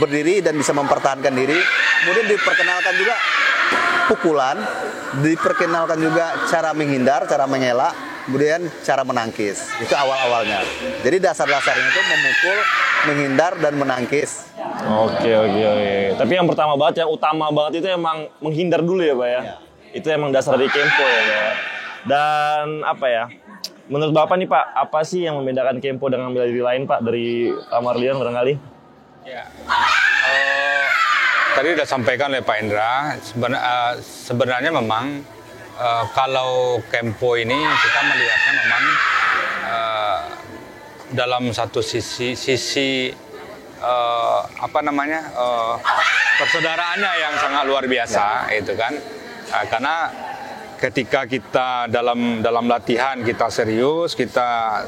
berdiri dan bisa mempertahankan diri. Kemudian diperkenalkan juga pukulan, diperkenalkan juga cara menghindar, cara mengelak, kemudian cara menangkis. Itu awal-awalnya. Jadi dasar-dasarnya itu memukul, menghindar, dan menangkis. Oke. Tapi yang pertama banget, yang utama banget itu emang menghindar dulu ya Pak ya? Itu emang dasar dari Kempo ya Pak ya? Dan apa ya, menurut Bapak nih Pak, apa sih yang membedakan Kempo dengan bela diri lain Pak, dari Pak Marlion barangkali? Ya, tadi sudah sampaikan oleh Pak Indra, sebenarnya memang kalau Kempo ini kita melihatnya memang dalam satu sisi persaudaraannya yang sangat luar biasa, itu kan, karena ketika kita dalam latihan kita serius, kita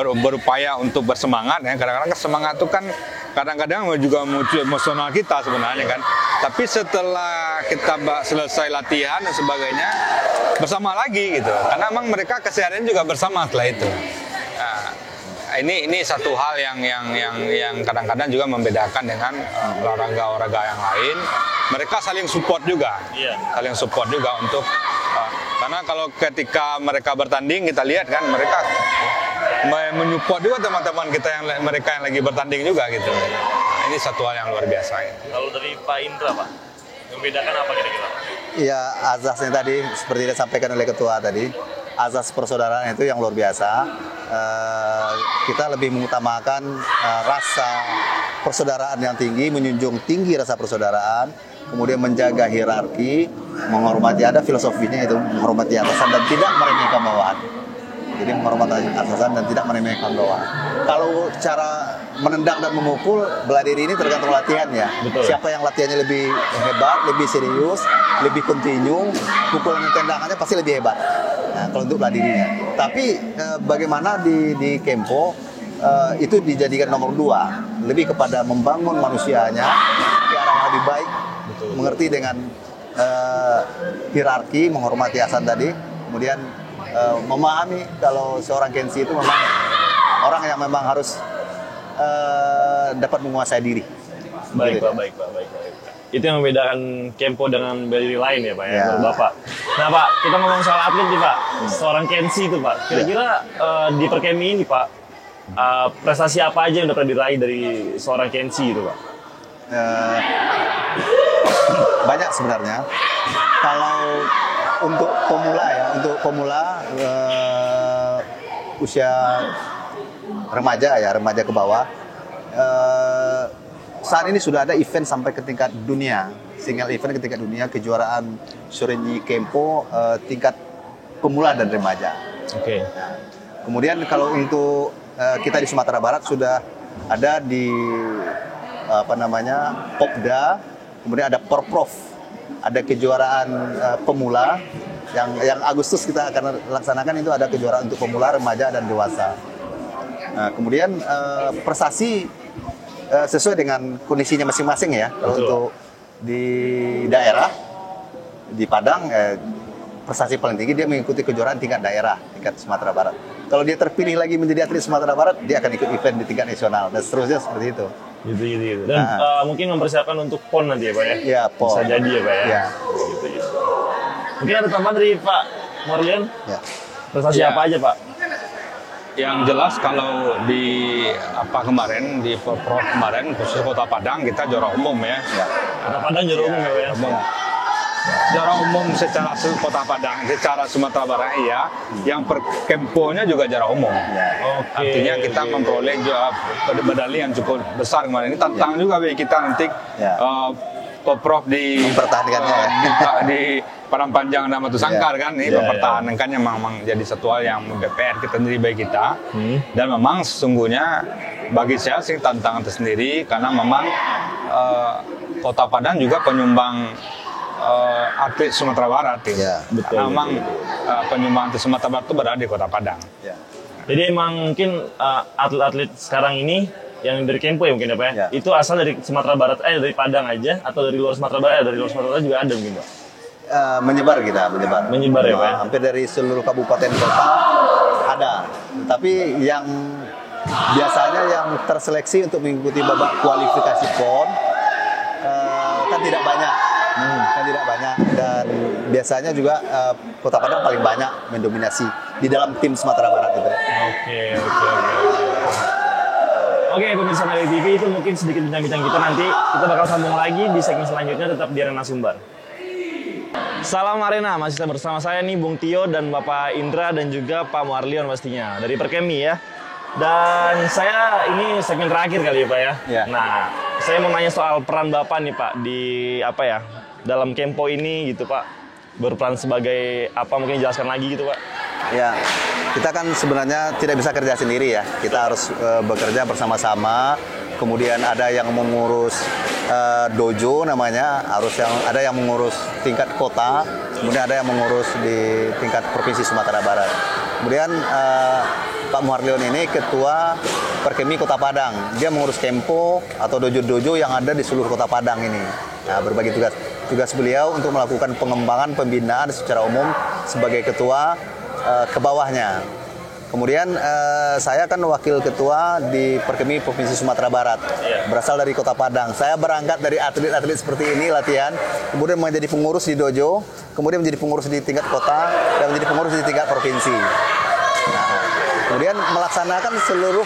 berupaya untuk bersemangat ya. Kadang-kadang semangat itu kan kadang-kadang juga muncul emosional kita sebenarnya kan. Tapi setelah kita selesai latihan dan sebagainya, bersama lagi gitu. Karena memang mereka keseharian juga bersama setelah itu. Nah, ini satu hal yang kadang-kadang juga membedakan dengan olahraga yang lain. Mereka saling support juga, saling support juga untuk karena kalau ketika mereka bertanding kita lihat kan mereka menyupport juga teman-teman kita mereka yang lagi bertanding juga gitu. Ini satu hal yang luar biasa. Kalau dari Pak Indra Pak, membedakan apa kira-kira? Ya, azasnya tadi seperti yang disampaikan oleh ketua tadi, azas persaudaraan itu yang luar biasa. Kita lebih mengutamakan rasa persaudaraan yang tinggi, menjunjung tinggi rasa persaudaraan, kemudian menjaga hierarki, menghormati, ada filosofinya itu menghormati atasan dan tidak meremehkan bawahan. Jadi menghormati atasan dan tidak meremehkan bawahan. Kalau cara menendang dan memukul bela diri ini tergantung latihan ya. Betul. Siapa yang latihannya lebih hebat, lebih serius, lebih kontinu, pukulan dan tendangannya pasti lebih hebat. Nah, kalau untuk bela dirinya. Tapi bagaimana di Kempo itu dijadikan nomor 2, lebih kepada membangun manusianya ke arah yang lebih baik. Betul. Mengerti dengan hierarki, menghormati atasan tadi, kemudian memahami kalau seorang Kenshi itu memang orang yang memang harus dapat menguasai diri. Baik Pak. Itu yang membedakan Kempo dengan bela diri lain ya Pak ya, menurut Bapak. Nah Pak, kita ngomong soal atlet nih Pak, seorang Kenshi itu Pak. Kira-kira di Perkemi ini Pak, prestasi apa aja yang dapat diraih dari seorang Kenshi itu Pak? Banyak sebenarnya. Kalau untuk pemula usia remaja ke bawah, saat ini sudah ada event sampai ke tingkat dunia, single event ke tingkat dunia, kejuaraan Shorinji Kempo tingkat pemula dan remaja. Oke. Nah, kemudian kalau untuk kita di Sumatera Barat sudah ada di Popda, kemudian ada Porprov, ada kejuaraan pemula yang Agustus kita akan laksanakan, itu ada kejuaraan untuk pemula, remaja dan dewasa. Nah, kemudian prestasi sesuai dengan kondisinya masing-masing ya. Kalau untuk di daerah di Padang prestasi paling tinggi dia mengikuti kejuaraan tingkat daerah, tingkat Sumatera Barat. Kalau dia terpilih lagi menjadi atlet Sumatera Barat, dia akan ikut event di tingkat nasional dan seterusnya seperti itu. Gitu. Dan mungkin mempersiapkan untuk PON nanti ya Pak ya? Iya, PON. Bisa jadi ya Pak ya? Iya. Gitu. Mungkin ada tambahan dari Pak Marlion? Ya. Prestasi apa aja Pak? Yang jelas kalau di kemarin di Prof kemarin khusus Kota Padang kita juara umum ya. Kota Padang juara umum ya. Umum. Juara umum secara Kota Padang, secara Sumatera Barat iya. Yang per Kemponya juga juara umum. Oke. Artinya kita memperoleh medali yang cukup besar kemarin. Ini tantangan juga bagi kita nanti Prof di mempertahankannya di Padang Panjang dan Batu Sangkar kan ini mempertahankannya memang jadi satu hal yang PR kita sendiri bagi kita. Dan memang sesungguhnya bagi saya sih tantangan tersendiri karena memang Kota Padang juga penyumbang atlet Sumatera Barat gitu. Betul. Karena memang penyumbang atlet Sumatera Barat itu berada di Kota Padang. Jadi emang mungkin atlet-atlet sekarang ini yang dari Kempo ya mungkin Pak ya? Itu asal dari Sumatera Barat, dari Padang aja atau dari luar Sumatera Barat? Dari luar Sumatera Barat juga ada mungkin Pak? Menyebar Menyebar ya Pak ya? Hampir dari seluruh kabupaten kota ada. Tapi yang biasanya yang terseleksi untuk mengikuti babak kualifikasi PON kan tidak banyak. Dan biasanya juga Kota Padang paling banyak mendominasi di dalam tim Sumatera Barat itu. Oke, pemirsa Nagari TV, itu mungkin sedikit bincang-bincang kita. Nanti kita bakal sambung lagi di segmen selanjutnya, tetap di Arena Sumbar. Salam Arena, masih bersama saya nih Bung Tio dan Bapak Indra dan juga Pak Muharlion pastinya dari Perkemi ya. Dan saya ini segmen terakhir kali ya Pak ya. Nah, saya mau nanya soal peran Bapak nih Pak di dalam Kempo ini gitu Pak. Berperan sebagai apa, mungkin jelaskan lagi gitu Pak. Ya, kita kan sebenarnya tidak bisa kerja sendiri ya. Kita harus bekerja bersama-sama. Kemudian ada yang mengurus dojo namanya, ada yang mengurus tingkat kota, kemudian ada yang mengurus di tingkat provinsi Sumatera Barat. Kemudian Pak Muharlion ini ketua Perkemi Kota Padang. Dia mengurus Kempo atau dojo-dojo yang ada di seluruh Kota Padang ini. Nah, berbagi tugas. Tugas beliau untuk melakukan pengembangan pembinaan secara umum sebagai ketua ke bawahnya. Kemudian saya kan wakil ketua di Perkemi Provinsi Sumatera Barat, berasal dari Kota Padang. Saya berangkat dari atlet-atlet seperti ini latihan, kemudian menjadi pengurus di dojo, kemudian menjadi pengurus di tingkat kota, dan menjadi pengurus di tingkat provinsi. Nah, kemudian melaksanakan seluruh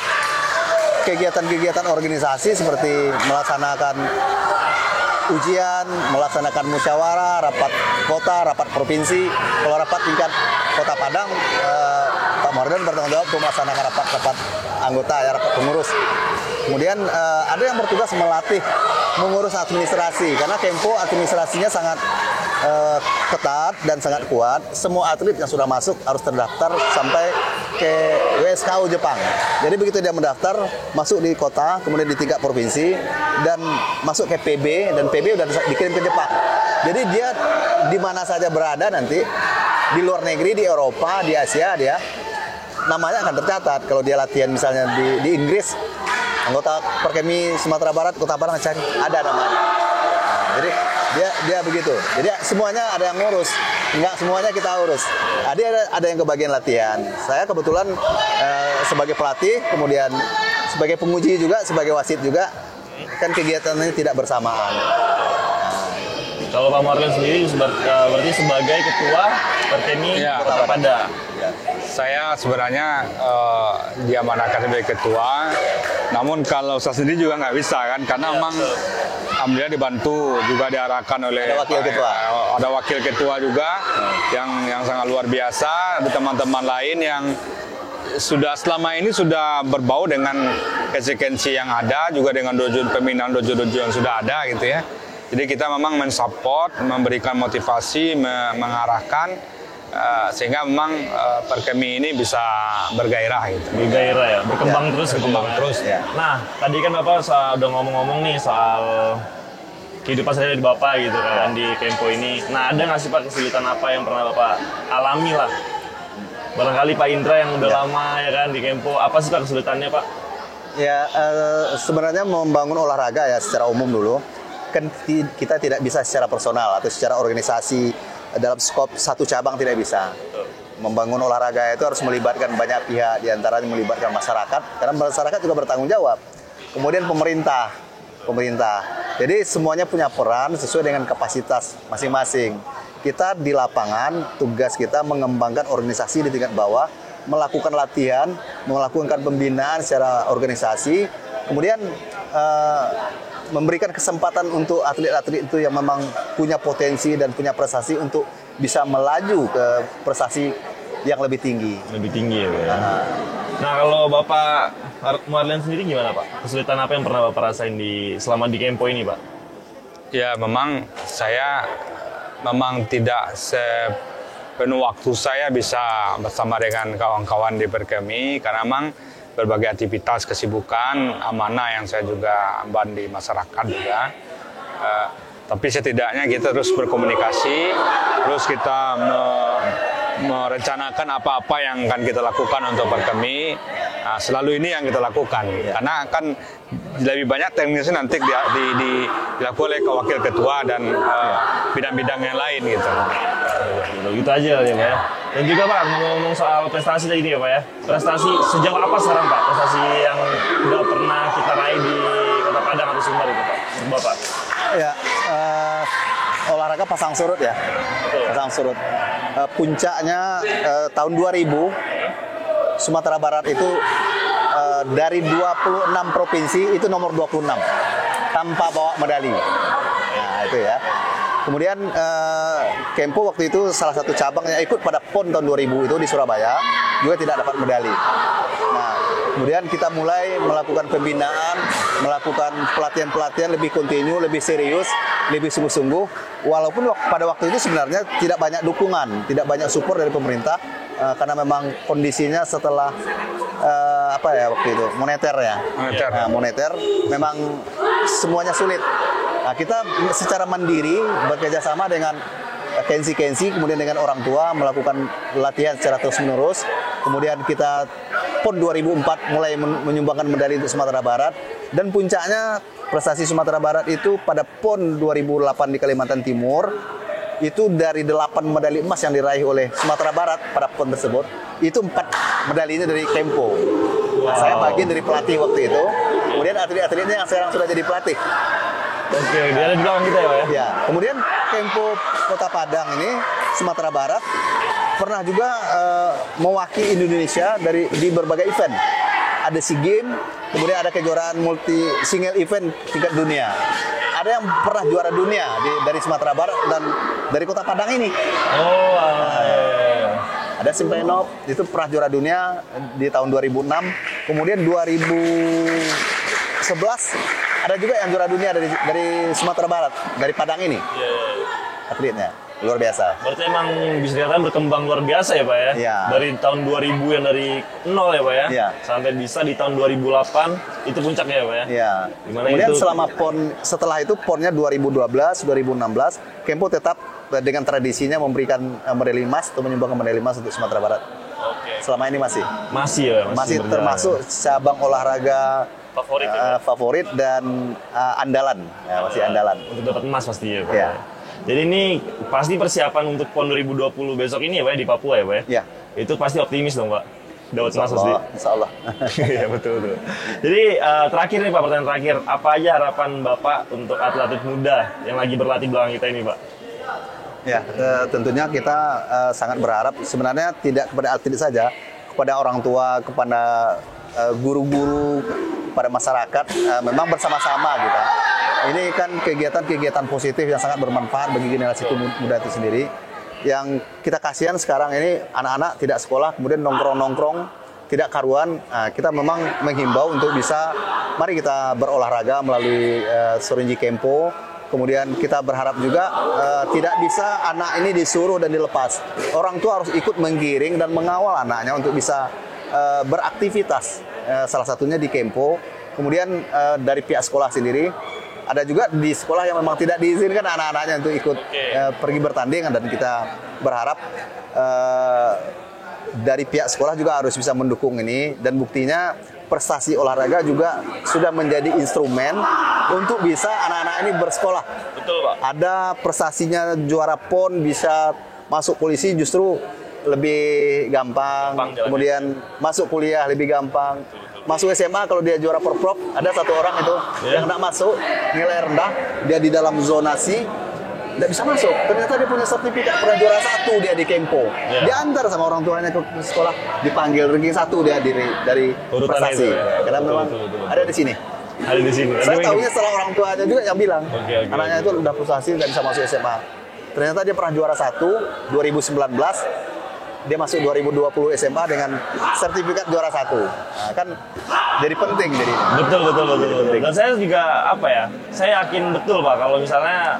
kegiatan-kegiatan organisasi seperti melaksanakan ujian, melaksanakan musyawarah, rapat kota, rapat provinsi. Kalau rapat tingkat Kota Padang, Pak Muharlion bertanggung jawab untuk melaksanakan rapat-rapat anggota, ya, rapat pengurus. Kemudian ada yang bertugas melatih, mengurus administrasi, karena Kempo administrasinya sangat ketat dan sangat kuat. Semua atlet yang sudah masuk harus terdaftar sampai ke WSKU Jepang. Jadi begitu dia mendaftar, masuk di kota, kemudian di tingkat provinsi, dan masuk ke PB, dan PB udah dikirim ke Jepang. Jadi dia di mana saja berada nanti, di luar negeri, di Eropa, di Asia, dia namanya akan tercatat. Kalau dia latihan misalnya di Inggris, anggota Perkemi Sumatera Barat, Kota Padang cari, ada namanya. Nah, jadi dia begitu. Jadi semuanya ada yang ngurus, nggak semuanya kita urus. Ada yang kebagian latihan. Saya kebetulan sebagai pelatih, kemudian sebagai penguji juga, sebagai wasit juga, kan kegiatannya tidak bersamaan. Kalau Pak Muharlion sendiri berarti sebagai ketua Perkemi Kota Padang. Saya sebenarnya diamanahkan sebagai ketua, namun kalau saya sendiri juga nggak bisa kan, karena memang alhamdulillah dibantu juga, diarahkan oleh ada wakil ketua juga yang sangat luar biasa, ada teman-teman lain yang sudah selama ini sudah berbau dengan konsekuensi yang ada, juga dengan pembinaan dojo-dojo yang sudah ada gitu ya. Jadi kita memang mensupport, memberikan motivasi, mengarahkan, sehingga memang Perkemi ini bisa bergairah gitu. Bergairah ya, berkembang terus. Berkembang terus ya. Nah, tadi kan Bapak udah ngomong-ngomong nih soal kehidupan saya di Bapak gitu kan di Kempo ini. Nah, ada nggak sih Pak kesulitan apa yang pernah Bapak alami lah? Barangkali Pak Indra yang udah lama ya kan di Kempo, apa sih Pak kesulitannya Pak? Ya, sebenarnya membangun olahraga ya secara umum dulu. Kan kita tidak bisa secara personal atau secara organisasi dalam skop satu cabang tidak bisa. Membangun olahraga itu harus melibatkan banyak pihak, diantaranya melibatkan masyarakat, karena masyarakat juga bertanggung jawab. Kemudian pemerintah. Jadi semuanya punya peran sesuai dengan kapasitas masing-masing. Kita di lapangan, tugas kita mengembangkan organisasi di tingkat bawah melakukan latihan, melakukan pembinaan secara organisasi, kemudian memberikan kesempatan untuk atlet-atlet itu yang memang punya potensi dan punya prestasi untuk bisa melaju ke prestasi yang lebih tinggi. Lebih tinggi ya, Pak, ya. Nah, kalau Bapak Muharlian sendiri gimana, Pak? Kesulitan apa yang pernah Bapak rasain selama di Kempo ini, Pak? Ya, memang saya tidak sepenuh waktu saya bisa bersama dengan kawan-kawan di Perkemi, karena memang berbagai aktivitas, kesibukan, amanah yang saya juga emban di masyarakat juga. Tapi setidaknya kita terus berkomunikasi, terus kita merencanakan apa-apa yang akan kita lakukan untuk Perkemi. Nah, selalu ini yang kita lakukan, karena kan lebih banyak teknisnya nanti dilakukan oleh wakil ketua dan bidang-bidang yang lain gitu. Gitu aja ya, Pak ya. Dan juga Pak, ngomong soal prestasi tadi ya, Pak ya. Prestasi sejauh apa sekarang, Pak? Prestasi yang udah pernah kita raih di Kota Padang atau Sumbar itu, Pak? Bapak. Ya, olahraga pasang surut ya. Pasang surut. Puncaknya tahun 2000 Sumatera Barat itu dari 26 provinsi itu nomor 26 tanpa bawa medali. Nah, itu ya. Kemudian Kempo waktu itu salah satu cabang yang ikut pada PON tahun 2000 itu di Surabaya juga tidak dapat medali. Nah, kemudian kita mulai melakukan pembinaan, melakukan pelatihan-pelatihan lebih kontinu, lebih serius, lebih sungguh-sungguh. Walaupun pada waktu itu sebenarnya tidak banyak dukungan, tidak banyak support dari pemerintah karena memang kondisinya setelah waktu itu moneter ya. Moneter memang semuanya sulit. Nah, kita secara mandiri bekerjasama dengan Kensi, kemudian dengan orang tua melakukan latihan secara terus-menerus. Kemudian kita PON 2004 mulai menyumbangkan medali untuk Sumatera Barat. Dan puncaknya prestasi Sumatera Barat itu pada PON 2008 di Kalimantan Timur, itu dari 8 medali emas yang diraih oleh Sumatera Barat pada PON tersebut, itu 4 medalinya dari Kempo. Nah, saya bagian dari pelatih waktu itu. Kemudian atlet-atletnya yang sekarang sudah jadi pelatih. Oke, dia ada di belakang kita ya, Pak ya? Ya, kemudian Kempo Kota Padang ini, Sumatera Barat, pernah juga mewakili Indonesia di berbagai event. Ada SEA Games, kemudian ada kejuaraan multi single event tingkat dunia. Ada yang pernah juara dunia dari Sumatera Barat dan dari Kota Padang ini. Oh, ada Simpenov, itu pernah juara dunia di tahun 2006. Kemudian 2011 ada juga yang juara dunia dari Sumatera Barat, dari Padang ini. Atletnya luar biasa. Berarti emang bisa dikatakan berkembang luar biasa ya, Pak ya? Ya. Dari tahun 2000 yang dari nol ya, Pak ya? Ya. Sampai bisa di tahun 2008 itu puncaknya ya, Pak ya? Ya. Dimana kemudian itu, selama setelah itu PON-nya 2012, 2016, Kempo tetap dengan tradisinya memberikan medali emas atau menyumbangkan medali emas untuk Sumatera Barat. Oke. Selama ini masih ya, masih termasuk cabang olahraga favorit, favorit dan andalan, ya, masih andalan. Untuk dapat emas pasti ya, Pak. Ya. Jadi ini pasti persiapan untuk PON 2020 besok ini ya, Pak ya, di Papua ya, Pak ya? Ya. Itu pasti optimis dong, Pak. Dapat emas pasti. Insya Allah. Iya, betul. Jadi terakhir nih Pak, pertanyaan terakhir. Apa aja harapan Bapak untuk atlet muda yang lagi berlatih belakang kita ini, Pak? Ya, tentunya kita sangat berharap sebenarnya tidak kepada atlet saja, kepada orang tua, kepada guru-guru, pada masyarakat, memang bersama-sama gitu. Ini kan kegiatan-kegiatan positif yang sangat bermanfaat bagi generasi muda itu sendiri. Yang kita kasihan sekarang ini anak-anak tidak sekolah, kemudian nongkrong-nongkrong, tidak karuan. Nah, kita memang menghimbau untuk bisa, mari kita berolahraga melalui Sorinji Kempo. Kemudian kita berharap juga tidak bisa anak ini disuruh dan dilepas. Orang tua harus ikut menggiring dan mengawal anaknya untuk bisa beraktivitas. Salah satunya di Kempo. Kemudian dari pihak sekolah sendiri, ada juga di sekolah yang memang tidak diizinkan anak-anaknya untuk ikut pergi bertanding, dan kita berharap dari pihak sekolah juga harus bisa mendukung ini, dan buktinya prestasi olahraga juga sudah menjadi instrumen untuk bisa anak-anak ini bersekolah. Betul, Pak. Ada prestasinya juara PON bisa masuk polisi justru lebih gampang, kemudian masuk kuliah lebih gampang. Masuk SMA kalau dia juara Porprov, ada satu orang itu yang tidak masuk, nilai rendah, dia di dalam zonasi, nggak bisa masuk. Ternyata dia punya sertifikat pernah juara 1 dia di Kempo. Diantar sama orang tuanya ke sekolah, dipanggil ranking 1 dia dari Urutannya prestasi. itu, ya. Karena memang ada di sini. Ada di sini. Saya tahunya setelah orang tuanya juga yang bilang, Oke, anaknya itu udah frustasi nggak bisa masuk SMA. Ternyata dia pernah juara 1 2019, dia masuk 2020 SMA dengan sertifikat juara 1. Nah, kan jadi penting jadi. Betul. Dan saya juga apa ya? Saya yakin betul Pak kalau misalnya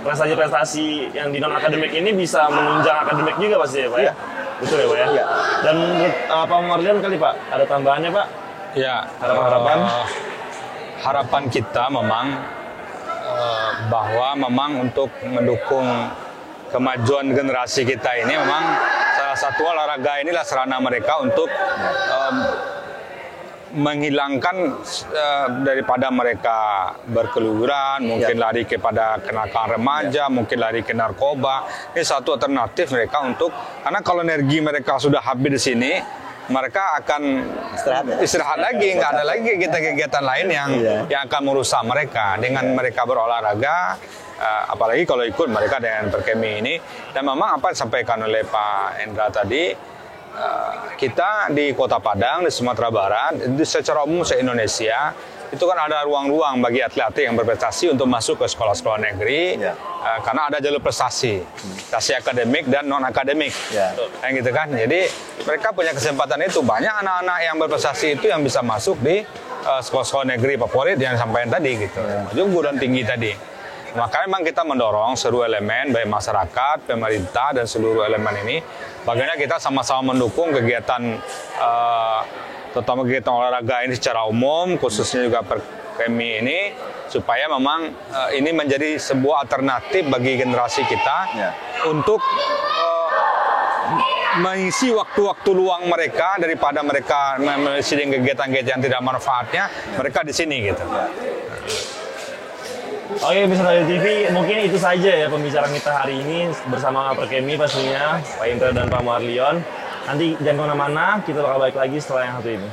prestasi-prestasi yang di non akademik ini bisa menunjang akademik juga pasti ya Pak ya. Iya. Betul ya Pak ya. Iya. Dan menurut Pak Marlian kali Pak, ada tambahannya Pak? Ya, Harapan-harapan? Harapan kita memang bahwa memang untuk mendukung kemajuan generasi kita ini memang salah satu olahraga inilah sarana mereka untuk menghilangkan daripada mereka berkeluaran, mungkin lari kepada kenakalan remaja, mungkin lari ke narkoba. Ini satu alternatif mereka untuk, karena kalau energi mereka sudah habis di sini, mereka akan istirahat lagi, nggak ada lagi kegiatan lain yang akan merusak mereka. Dengan mereka berolahraga, apalagi kalau ikut mereka dengan perkemi ini. Dan memang apa yang disampaikan oleh Pak Endra tadi, kita di Kota Padang, di Sumatera Barat, secara umum se-Indonesia, itu kan ada ruang-ruang bagi atlet-atlet yang berprestasi untuk masuk ke sekolah-sekolah negeri, karena ada jalur prestasi akademik dan non-akademik, yang gitu kan. Jadi mereka punya kesempatan itu. Banyak anak-anak yang berprestasi itu yang bisa masuk di sekolah-sekolah negeri favorit yang disampaikan tadi, gitu, guguran tinggi tadi. Maka memang kita mendorong seluruh elemen, baik masyarakat, pemerintah, dan seluruh elemen ini, bagaimana kita sama-sama mendukung kegiatan, terutama kegiatan olahraga ini secara umum, khususnya juga perkemi ini, supaya memang ini menjadi sebuah alternatif bagi generasi kita untuk mengisi waktu-waktu luang mereka, daripada mereka mengisi kegiatan-kegiatan yang tidak manfaatnya, mereka di sini gitu. Oke, Bisa Dari TV, mungkin itu saja ya pembicaraan kita hari ini bersama Perkemi pastinya, Pak Indra dan Pak Marlion. Nanti jangan kemana-mana, kita bakal balik lagi setelah yang satu ini.